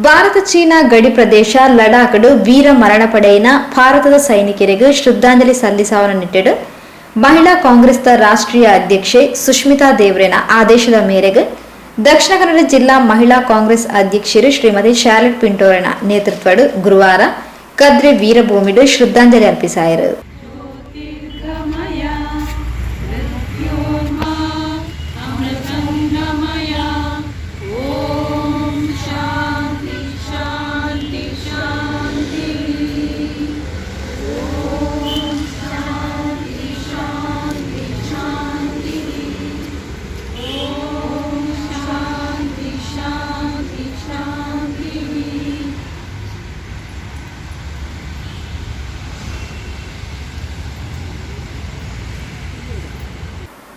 Bharat China ಗಡಿ ಪ್ರದೇಶ ಲಡಾಖ್ ವೀರ ಮರಣ ಪಡೆಯಿನ ಭಾರತದ ಸೈನಿಕರಿಗೆ ಶ್ರದ್ಧಾಂಜಲಿ ಸಲ್ಲಿಸುವ ನಿಟ್ಟಿಡು ಮಹಿಳಾ ಕಾಂಗ್ರೆಸ್ನ ರಾಷ್ಟ್ರೀಯ ಅಧ್ಯಕ್ಷೆ ಸುಷ್ಮಿತಾ ದೇವ್ರೆನ ಆದೇಶದ ಮೇರೆಗೆ ದಕ್ಷಿಣ ಕನ್ನಡ ಜಿಲ್ಲಾ ಮಹಿಳಾ ಕಾಂಗ್ರೆಸ್ ಅಧ್ಯಕ್ಷರು ಶ್ರೀಮತಿ ಶಾರ್ಲೆಟ್ ಪಿಂಟೋರನ ನೇತೃತ್ವಡು ಗುರುವಾರ ಕದ್ರಿ ವೀರಭೂಮಿಡು ಶ್ರದ್ಧಾಂಜಲಿ ಅರ್ಪಿಸಾಯರು.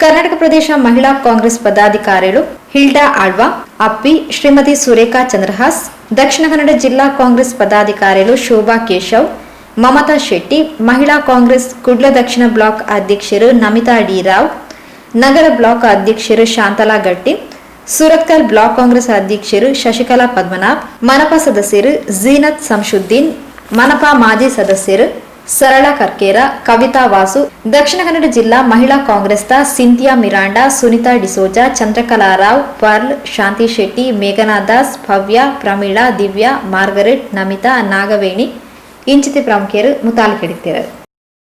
ಕರ್ನಾಟಕ ಪ್ರದೇಶ ಮಹಿಳಾ ಕಾಂಗ್ರೆಸ್ ಪದಾಧಿಕಾರಿಗಳು ಹಿಲ್ಡಾ ಆಳ್ವಾ, ಅಪ್ಪಿ, ಶ್ರೀಮತಿ ಸುರೇಖಾ ಚಂದ್ರಹಾಸ್, ದಕ್ಷಿಣ ಕನ್ನಡ ಜಿಲ್ಲಾ ಕಾಂಗ್ರೆಸ್ ಪದಾಧಿಕಾರಿಗಳು ಶೋಭಾ ಕೇಶವ್, ಮಮತಾ ಶೆಟ್ಟಿ, ಮಹಿಳಾ ಕಾಂಗ್ರೆಸ್ ಕುಡ್ಲ ದಕ್ಷಿಣ ಬ್ಲಾಕ್ ಅಧ್ಯಕ್ಷರು ನಮಿತಾ ಡಿ ರಾವ್, ನಗರ ಬ್ಲಾಕ್ ಅಧ್ಯಕ್ಷರು ಶಾಂತಲಾ ಗಟ್ಟಿ, ಸುರತ್ಕಲ್ ಬ್ಲಾಕ್ ಕಾಂಗ್ರೆಸ್ ಅಧ್ಯಕ್ಷರು ಶಶಿಕಲಾ ಪದ್ಮನಾಭ್, ಮನಪಾ ಸದಸ್ಯರು ಝೀನತ್ ಸಂಶುದ್ದೀನ್, ಮನಪಾ ಮಾಜಿ ಸದಸ್ಯರು ಸರಳ ಕರ್ಕೇರ, ಕವಿತಾ ವಾಸು, ದಕ್ಷಿಣ ಕನ್ನಡ ಜಿಲ್ಲಾ ಮಹಿಳಾ ಕಾಂಗ್ರೆಸ್ನ ಸಿಂಥಿಯಾ ಮಿರಾಂಡಾ, ಸುನಿತಾ ಡಿಸೋಜಾ, ಚಂದ್ರಕಲಾ ರಾವ್, ಪರ್ಲ್, ಶಾಂತಿ ಶೆಟ್ಟಿ, ಮೇಘನಾ ದಾಸ್, ಭವ್ಯ, ಪ್ರಮೀಳಾ, ದಿವ್ಯಾ, ಮಾರ್ಗರೆಟ್, ನಮಿತಾ, ನಾಗವೇಣಿ ಇಂಚಿತಿ ಪ್ರಮುಖರು ಮುತಾಲಿಕೆಡಿದ್ದಾರೆ.